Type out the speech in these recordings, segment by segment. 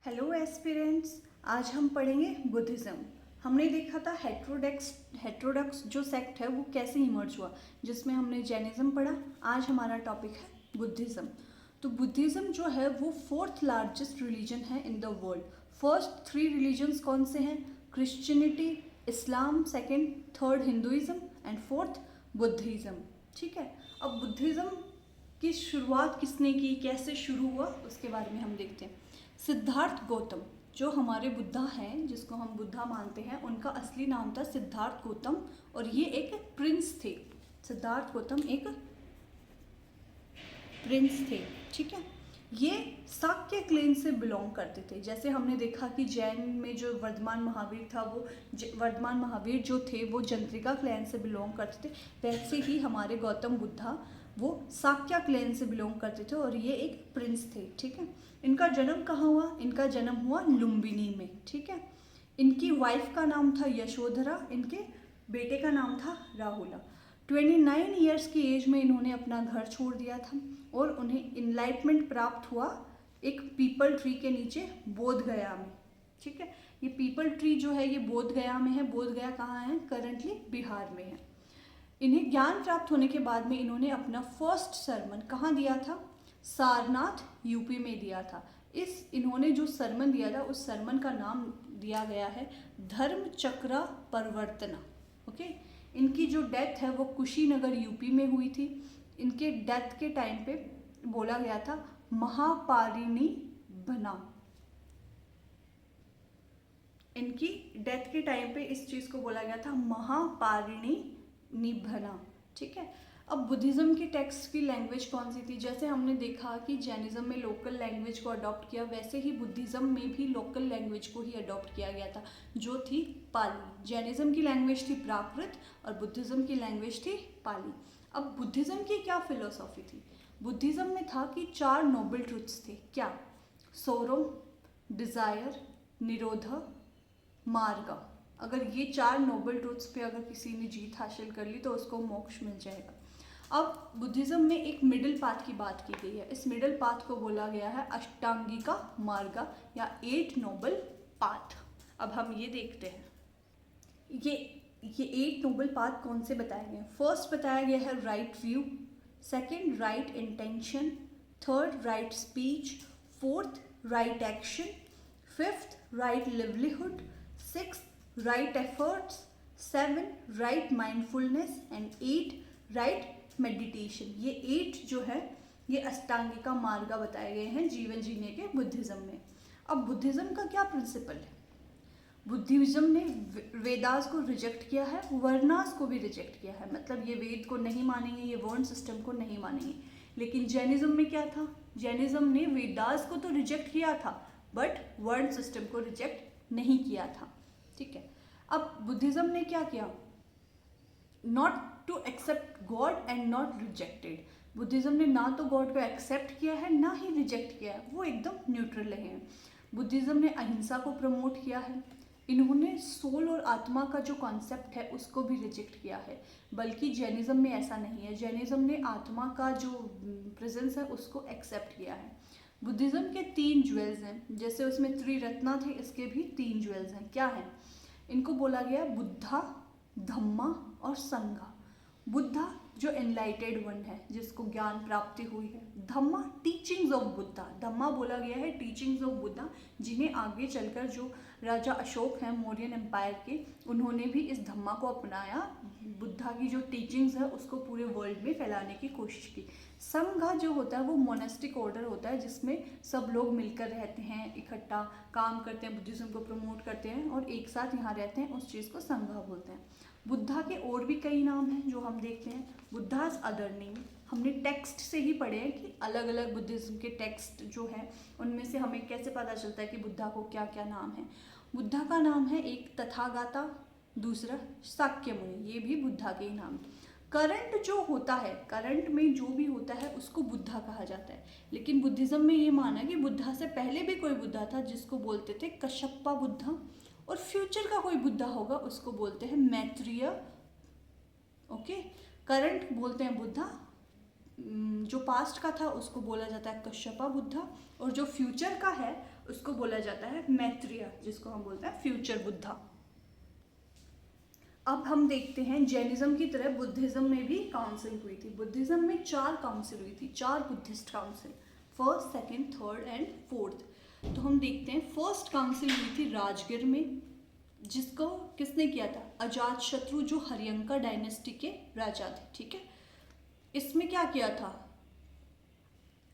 Hello aspirants, आज हम पढ़ेंगे बुद्धिज़्म। हमने देखा था हेट्रोडक्स जो सेक्ट है वो कैसे इमर्ज हुआ, जिसमें हमने जैनिज्म पढ़ा। आज हमारा टॉपिक है बुद्धिज़्म। तो बुद्धिज़्म जो है वो फोर्थ लार्जेस्ट रिलीजन है in the world. First three religions कौन से हैं? Christianity, Islam second, third Hinduism and fourth Buddhism. ठीक है, अब बुद्धिज़्म की शुरुआत किसने की, कैसे शुरू हुआ, उसके बारे में हम देखते हैं। सिद्धार्थ गौतम जो हमारे बुद्धा हैं, जिसको हम बुद्धा मानते हैं, उनका असली नाम था सिद्धार्थ गौतम और ये एक प्रिंस थे। सिद्धार्थ गौतम एक प्रिंस थे। ठीक है, ये शाक्य क्लेन से बिलोंग करते थे। जैसे हमने देखा कि जैन में जो वर्धमान महावीर था, वो वर्धमान महावीर जो थे वो जंत्रिका क्लैन से बिलोंग करते थे, वैसे ही हमारे गौतम बुद्धा वो शाक्य क्लैन से बिलोंग करते थे और ये एक प्रिंस थे। ठीक है, इनका जन्म कहाँ हुआ? इनका जन्म हुआ लुम्बिनी में। ठीक है, इनकी वाइफ का नाम था यशोधरा, इनके बेटे का नाम था राहुला। 29 ईयर्स की एज में इन्होंने अपना घर छोड़ दिया था और उन्हें इनलाइटमेंट प्राप्त हुआ एक पीपल ट्री के नीचे बोध गया में। ठीक है, ये पीपल ट्री जो है ये बोध गया में है। बोध गया कहाँ है? करंटली बिहार में है। इन्हें ज्ञान प्राप्त होने के बाद में इन्होंने अपना फर्स्ट सरमन कहाँ दिया था? सारनाथ यूपी में दिया था। इन्होंने जो सरमन दिया था उस सरमन का नाम दिया गया है धर्म चक्रा परिवर्तना। ओके, इनकी जो डेथ है वो कुशीनगर यूपी में हुई थी। इनके डेथ के टाइम पे बोला गया था महापारिणी बना। इनकी डेथ के टाइम पे इस चीज को बोला गया था महापारिणी निभना। ठीक है, अब बुद्धिज्म की टेक्स्ट की लैंग्वेज कौन सी थी? जैसे हमने देखा कि जैनिज्म में लोकल लैंग्वेज को अडॉप्ट किया, वैसे ही बुद्धिज्म में भी लोकल लैंग्वेज को ही अडॉप्ट किया गया था, जो थी पाली। जैनिज्म की लैंग्वेज थी प्राकृत और बुद्धिज्म की लैंग्वेज थी पाली। अब बुद्धिज्म की क्या फिलोसॉफी थी? बुद्धिज्म में था कि 4 नोबल ट्रुथ्स थे। क्या? सोरो, डिजायर, निरोध, मार्ग। अगर ये 4 नोबल ट्रुथ्स पे अगर किसी ने जीत हासिल कर ली तो उसको मोक्ष मिल जाएगा। अब बुद्धिज्म में एक मिडिल पाथ की बात की गई है। इस मिडिल पाथ को बोला गया है अष्टांगिका मार्ग या 8 नोबल पाथ। अब हम ये देखते हैं ये 8 नोबल पाथ कौन से बताए गए हैं। फर्स्ट बताया गया है right view, second right intention, third right speech, fourth right action, fifth right livelihood, six right efforts, 7 right mindfulness and 8 right meditation. ये 8 जो है ये अष्टांगिका मार्ग बताए गए हैं जीवन जीने के बुद्धिज्म में। अब बुद्धिज्म का क्या प्रिंसिपल है? बुद्धिज्म ने वेदास को रिजेक्ट किया है, वर्णास को भी रिजेक्ट किया है। मतलब ये वेद को नहीं मानेंगे, ये वर्ण सिस्टम को नहीं मानेंगे। लेकिन जैनिज्म में क्या था? जैनिज्म ने वेदास को तो रिजेक्ट किया था बट वर्ण सिस्टम को रिजेक्ट नहीं किया था। ठीक है, अब बुद्धिज्म ने क्या किया? Not to accept God and not rejected. Buddhism ने ना तो गॉड को एक्सेप्ट किया है ना ही रिजेक्ट किया है, वो एकदम न्यूट्रल रहे हैं। बुद्धिज्म ने अहिंसा को प्रमोट किया है। इन्होंने सोल और आत्मा का जो कॉन्सेप्ट है उसको भी रिजेक्ट किया है, बल्कि जैनिज्म में ऐसा नहीं है। जैनिज्म ने आत्मा का जो प्रेजेंस है उसको एक्सेप्ट किया है। बुद्धिज्म के 3 ज्वेल्स हैं, जैसे उसमें त्रिरत्ना थे, इसके भी 3 ज्वेल्स हैं। क्या है? इनको बोला गया बुद्धा, धम्मा और संघा। बुद्धा जो एनलाइटेड वन है, जिसको ज्ञान प्राप्ति हुई है। धम्मा टीचिंग्स ऑफ बुद्धा, धम्मा बोला गया है टीचिंग्स ऑफ बुद्धा, जिन्हें आगे चलकर जो राजा अशोक हैं मौर्यन एम्पायर के, उन्होंने भी इस धम्मा को अपनाया। बुद्धा की जो टीचिंग्स है उसको पूरे वर्ल्ड में फैलाने की कोशिश की। संघ जो होता है वो मोनेस्टिक ऑर्डर होता है, जिसमें सब लोग मिलकर रहते हैं, इकट्ठा काम करते हैं, बुद्धिज्म को प्रमोट करते हैं और एक साथ यहाँ रहते हैं, उस चीज़ को संघ बोलते हैं। बुद्धा के और भी कई नाम हैं जो हम देखते हैं। बुद्धाज अदर नेम, हमने टेक्स्ट से ही पढ़े हैं कि अलग अलग बुद्धिज्म के टेक्स्ट जो है उनमें से हमें कैसे पता चलता है कि बुद्धा को क्या क्या नाम है। बुद्धा का नाम है एक तथागता, दूसरा शाक्य मुनि, ये भी बुद्धा के ही नाम। करंट जो होता है, करंट में जो भी होता है उसको बुद्धा कहा जाता है। लेकिन बुद्धिज्म में ये माना कि बुद्धा से पहले भी कोई बुद्धा था जिसको बोलते थे कश्यपा बुद्धा, और फ्यूचर का कोई बुद्धा होगा उसको बोलते हैं मैत्रेय। ओके, करंट बोलते हैं बुद्धा, जो पास्ट का था उसको बोला जाता है कश्यपा बुद्धा, और जो फ्यूचर का है उसको बोला जाता है मैत्रेय, जिसको हम बोलते हैं फ्यूचर बुद्धा। अब हम देखते हैं जैनिज्म की तरह बुद्धिज्म में भी काउंसिल हुई थी। बुद्धिज्म में 4 काउंसिल हुई थी, 4 Buddhist council, first, second, third and fourth. तो हम देखते हैं फर्स्ट काउंसिल हुई थी राजगिर में, जिसको किसने किया था? अजातशत्रु, जो हरियंका डायनेस्टी के राजा थे, ठीक है। इसमें क्या किया था?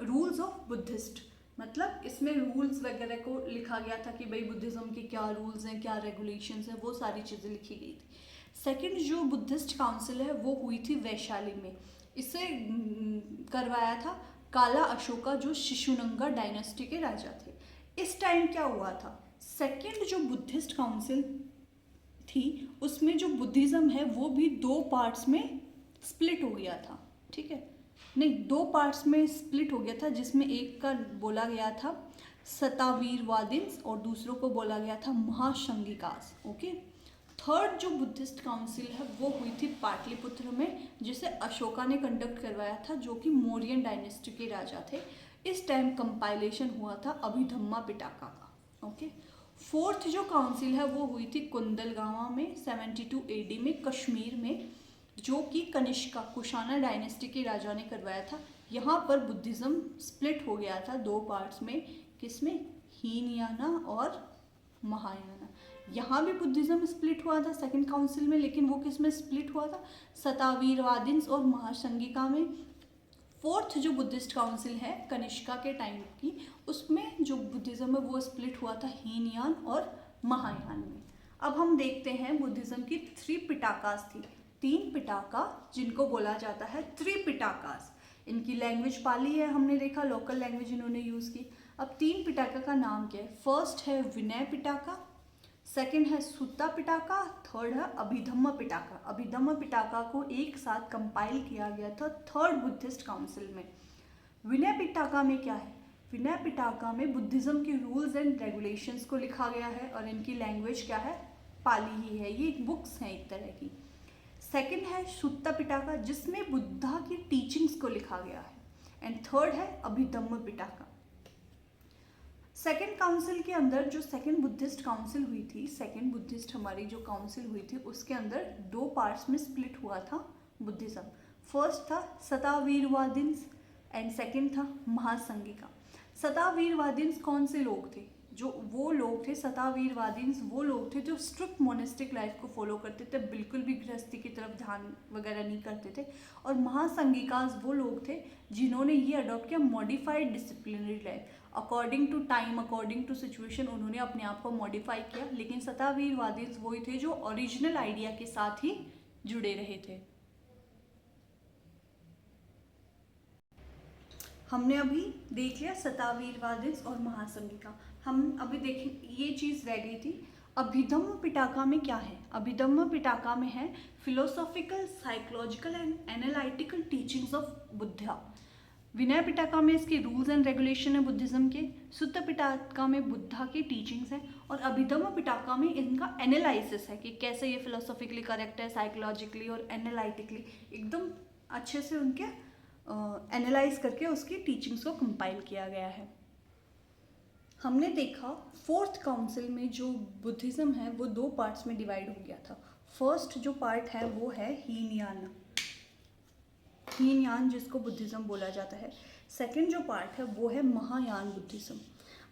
रूल्स ऑफ बुद्धिस्ट, मतलब इसमें रूल्स वगैरह को लिखा गया था कि भाई बुद्धिज्म के क्या रूल्स हैं, क्या रेगुलेशंस हैं, वो सारी चीज़ें लिखी गई थी। सेकंड जो बुद्धिस्ट काउंसिल है वो हुई थी वैशाली में। इसे करवाया था काला अशोका, जो शिशुनंगा डायनेस्टी के राजा थे। इस टाइम क्या हुआ था? सेकंड जो बुद्धिस्ट काउंसिल थी उसमें जो बुद्धिज्म है वो भी 2 पार्ट्स में स्प्लिट हो गया था, ठीक है। नहीं, 2 पार्ट्स में स्प्लिट हो गया था, जिसमें एक का बोला गया था सतावीरवादिन्स और दूसरों को बोला गया था महाशंगिकास, ओके। थर्ड जो बुद्धिस्ट काउंसिल है वो हुई थी पाटलिपुत्र में, जिसे अशोका ने कंडक्ट करवाया था, जो कि मौर्यन डायनेस्टी के राजा थे। इस टाइम कंपाइलेशन हुआ था अभिधम्मा पिटाका का, ओके। फोर्थ जो काउंसिल है वो हुई थी कुंदलगांवा में 72 AD में, कश्मीर में, जो कि कनिष्का कुशाना डायनेस्टी के राजा ने करवाया था। यहाँ पर बुद्धिज्म स्प्लिट हो गया था 2 पार्ट्स में, किसमें? हीनयाना और महायाना। यहाँ भी बुद्धिज्म स्प्लिट हुआ था सेकंड काउंसिल में, लेकिन वो किस में स्प्लिट हुआ था? सतावीरवादिन्स और महाशंगिका में। फोर्थ जो बुद्धिस्ट काउंसिल है कनिष्का के टाइम की, उसमें जो बुद्धिज्म है वो स्प्लिट हुआ था हीनयान और महायान में। अब हम देखते हैं बुद्धिज्म की 3 पिटाकास थी, 3 पिटाका, जिनको बोला जाता है त्रिपिटाकास। इनकी लैंग्वेज पाली है, हमने देखा लोकल लैंग्वेज इन्होंने यूज़ की। अब 3 पिटाका का नाम क्या है? फर्स्ट है विनय पिटाका, सेकंड है सुत्ता पिटाका, थर्ड है अभिधम्म पिटाका। अभिधम्म पिटाका को एक साथ कंपाइल किया गया था थर्ड बुद्धिस्ट काउंसिल में। विनय पिटाका में क्या है? विनय पिटाका में बुद्धिज्म के रूल्स एंड रेगुलेशंस को लिखा गया है और इनकी लैंग्वेज क्या है? पाली ही है, ये बुक्स हैं एक तरह की। सेकंड है सुत्ता पिटाका, जिसमें बुद्धा की टीचिंग्स को लिखा गया है, एंड थर्ड है अभिधम्म पिटाका। सेकेंड काउंसिल के अंदर जो सेकेंड बुद्धिस्ट काउंसिल हुई थी, सेकेंड बुद्धिस्ट हमारी जो काउंसिल हुई थी, उसके अंदर 2 पार्ट्स में स्प्लिट हुआ था बुद्धिज्म। फर्स्ट था सतावीरवादिन्स एंड सेकेंड था महासंगिका। सतावीरवादिन्स कौन से लोग थे? जो वो लोग थे सतावीरवादिन्स, वो लोग थे जो स्ट्रिक्ट मोनेस्टिक लाइफ को फॉलो करते थे, बिल्कुल भी गृहस्थी की तरफ ध्यान वगैरह नहीं करते थे। और महासंगिकास वो लोग थे जिन्होंने ये अडॉप्ट किया modified disciplinary life, according to time, according to situation उन्होंने अपने आप को मॉडिफाई किया। लेकिन सतावीरवादिन्स वही थे जो ओरिजिनल आइडिया के साथ ही जुड़े रहे थे। हमने अभी देख लिया सतावीरवादिन्स और महासंगिका। हम अभी देखें, ये चीज़ रह गई थी अभिधम्म पिटाका में क्या है? अभिधम्म पिटाका में है philosophical, psychological and analytical teachings of Buddha. Vinaya Pitaka में इसके रूल्स एंड रेगुलेशन है बुद्धिज्म के, सुत्त पिटाका में बुद्धा की टीचिंग्स हैं, और अभिधम्म पिटाका में इनका एनालिसिस है कि कैसे ये फिलोसॉफिकली करेक्ट है, साइकोलॉजिकली और एनालिटिकली एकदम अच्छे से उनके एनालाइज करके उसकी टीचिंग्स को कंपाइल किया गया है। हमने देखा फोर्थ काउंसिल में जो बुद्धिज्म है वो 2 पार्ट्स में डिवाइड हो गया था। फर्स्ट जो पार्ट है वो है हीनयान, हीनयान जिसको बुद्धिज्म बोला जाता है। सेकंड जो पार्ट है वो है महायान बुद्धिज्म।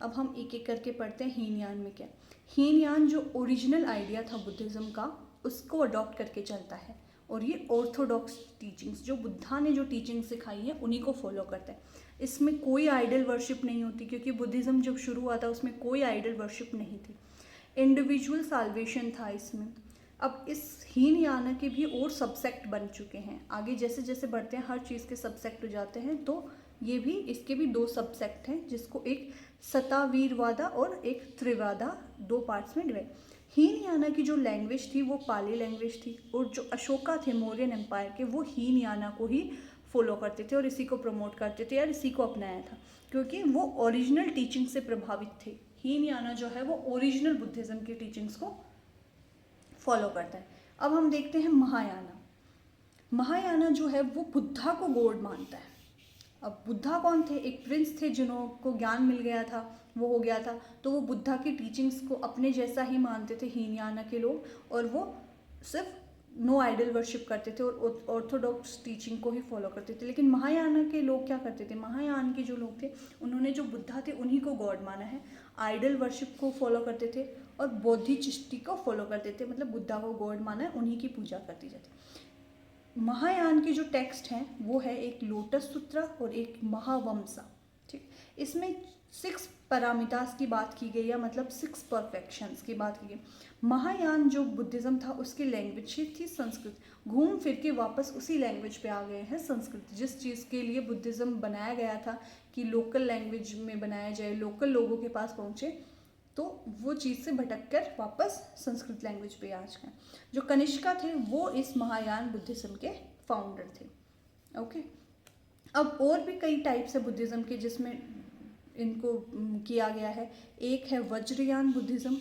अब हम एक एक करके पढ़ते हैं हीनयान में क्या। हीनयान जो ओरिजिनल आइडिया था बुद्धिज्म का, उसको अडॉप्ट करके चलता है, और ये ऑर्थोडॉक्स टीचिंग्स, जो बुद्धा ने जो टीचिंग सिखाई है उन्हीं को फॉलो करता है। इसमें कोई आइडल वर्शिप नहीं होती, क्योंकि बुद्धिज्म जब शुरू हुआ था उसमें कोई आइडल वर्शिप नहीं थी। इंडिविजुअल साल्वेशन था इसमें। अब इस हीनयान के भी और सबसेक्ट बन चुके हैं, आगे जैसे जैसे बढ़ते हैं हर चीज़ के सबसेक्ट हो जाते हैं, तो ये भी, इसके भी 2 सबसेक्ट हैं, जिसको एक सतावीरवादा और एक त्रिवादा 2 पार्ट्स में डिवाइड। हीनयाना की जो लैंग्वेज थी वो पाली लैंग्वेज थी, और जो अशोका थे मौर्यन एम्पायर के, वो हीनयाना को ही फॉलो करते थे और इसी को प्रमोट करते थे और इसी को अपनाया था, क्योंकि वो ओरिजिनल टीचिंग से प्रभावित थे। हीनयाना जो है वो ओरिजिनल बुद्धिज्म की टीचिंग्स को फॉलो करता है। अब हम देखते हैं महायाना। महायाना जो है वो बुद्धा को गॉड मानता है। अब बुद्धा कौन थे? एक प्रिंस थे जिन्हों को ज्ञान मिल गया था, वो हो गया था। तो वो बुद्धा की टीचिंग्स को अपने जैसा ही मानते थे हीनयाना के लोग, और वो सिर्फ नो आइडल वर्शिप करते थे और ऑर्थोडॉक्स टीचिंग को ही फॉलो करते थे। लेकिन महायान के लोग क्या करते थे, महायान के जो लोग थे उन्होंने जो बुद्धा थे उन्हीं को गॉड माना है, आइडल वर्शिप को फॉलो करते थे और बोधिचिष्टि को फॉलो करते थे, मतलब बुद्धा को गॉड माना है, उन्हीं की पूजा करती जाती। महायान के जो टेक्स्ट हैं वो है एक लोटस सूत्र और एक महावंसा। ठीक, इसमें 6 पैरामीटर्स की बात की गई है, मतलब 6 परफेक्शंस की बात की गई। महायान जो बुद्धिज्म था उसकी लैंग्वेज ही थी संस्कृत। घूम फिर के वापस उसी लैंग्वेज पे आ गए हैं संस्कृत, जिस चीज़ के लिए बुद्धिज्म बनाया गया था कि लोकल लैंग्वेज में बनाया जाए, लोकल लोगों के पास पहुँचे, तो वो चीज़ से भटक कर वापस संस्कृत लैंग्वेज पे आ गए। जो कनिष्का थे वो इस महायान बुद्धिज्म के फाउंडर थे। ओके, अब और भी कई टाइप्स है बुद्धिज्म के जिसमें इनको किया गया है। एक है वज्रयान बुद्धिज्म,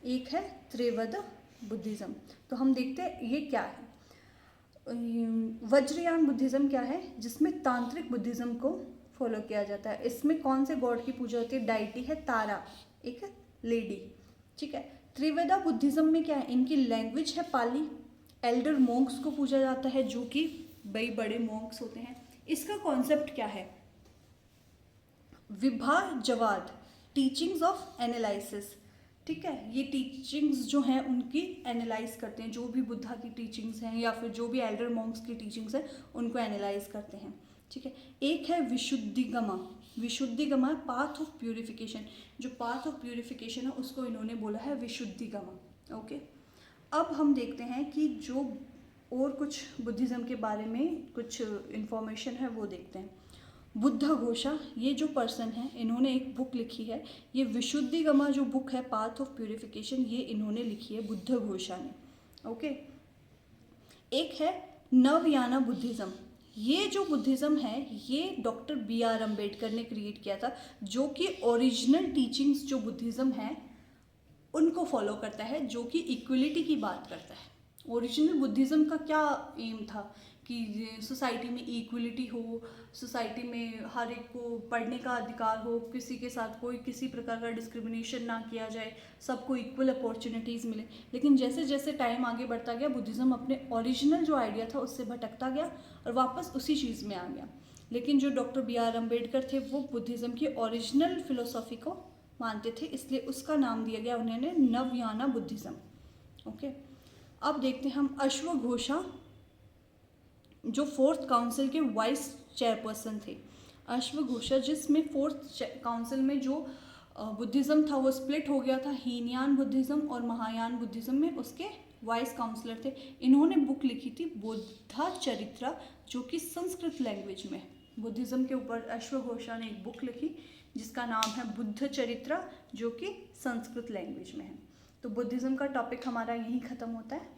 एक है त्रिवद बुद्धिज्म। तो हम देखते हैं ये क्या है। वज्रयान बुद्धिज्म क्या है, जिसमें तांत्रिक बुद्धिज्म को फॉलो किया जाता है। इसमें कौन से गॉड की पूजा होती है, डाइटी है तारा, एक है लेडी। ठीक है, त्रिवेदा बुद्धिज्म में क्या है, इनकी लैंग्वेज है पाली, एल्डर मॉन्क्स को पूजा जाता है जो कि बड़े मॉन्क्स होते हैं। इसका कॉन्सेप्ट क्या है, विभाजवाद, टीचिंग्स ऑफ एनालिसिस। ठीक है, ये टीचिंग्स जो हैं उनकी एनालाइज करते हैं, जो भी बुद्धा की टीचिंग्स हैं या फिर जो भी एल्डर मॉन्क्स की टीचिंग्स हैं उनको एनालाइज करते हैं। ठीक है, एक है विशुद्धिगमा। विशुद्धिगमा पाथ ऑफ प्यूरिफिकेशन, जो पाथ ऑफ प्यूरिफिकेशन है उसको इन्होंने बोला है विशुद्धिगमा। ओके, अब हम देखते हैं कि जो और कुछ बुद्धिज़्म के बारे में कुछ इन्फॉर्मेशन है वो देखते हैं। बुद्ध घोषा, ये जो पर्सन है इन्होंने एक बुक लिखी है, ये विशुद्धिगमा जो बुक है पाथ ऑफ प्यूरिफिकेशन, ये इन्होंने लिखी है बुद्ध घोषा ने। ओके, एक है नवयाना बुद्धिज़्म। ये जो बुद्धिज़्म है ये डॉक्टर BR अम्बेडकर ने क्रिएट किया था, जो कि ओरिजिनल टीचिंग्स जो बुद्धिज़्म है उनको फॉलो करता है, जो कि इक्वलिटी की बात करता है। ओरिजिनल बुद्धिज़्म का क्या एम था कि सोसाइटी में इक्वलिटी हो, सोसाइटी में हर एक को पढ़ने का अधिकार हो, किसी के साथ कोई किसी प्रकार का डिस्क्रिमिनेशन ना किया जाए, सबको इक्वल अपॉर्चुनिटीज़ मिले। लेकिन जैसे जैसे टाइम आगे बढ़ता गया बुद्धिज़्म अपने ओरिजिनल जो आइडिया था उससे भटकता गया और वापस उसी चीज़ में आ गया। लेकिन जो डॉक्टर BR अम्बेडकर थे वो बुद्धिज़्म की ओरिजिनल फिलोसॉफी को मानते थे, इसलिए उसका नाम दिया गया उन्होंने नवयाना बुद्धिज़्म। ओके, अब देखते हैं हम अश्वघोषा, जो 4th काउंसिल के वाइस चेयरपर्सन थे। अश्वघोषा, जिसमें 4th काउंसिल में जो बुद्धिज़्म था वो स्प्लिट हो गया था हीनयान बुद्धिज़्म और महायान बुद्धिज़्म में, उसके वाइस काउंसलर थे। इन्होंने बुक लिखी थी बुद्धा चरित्रा, जो कि संस्कृत लैंग्वेज में बुद्धिज़्म के ऊपर अश्वघोषा ने एक बुक लिखी जिसका नाम है बुद्ध चरित्रा, जो कि संस्कृत लैंग्वेज में है। तो बुद्धिज़्म का टॉपिक हमारा यहीं ख़त्म होता है।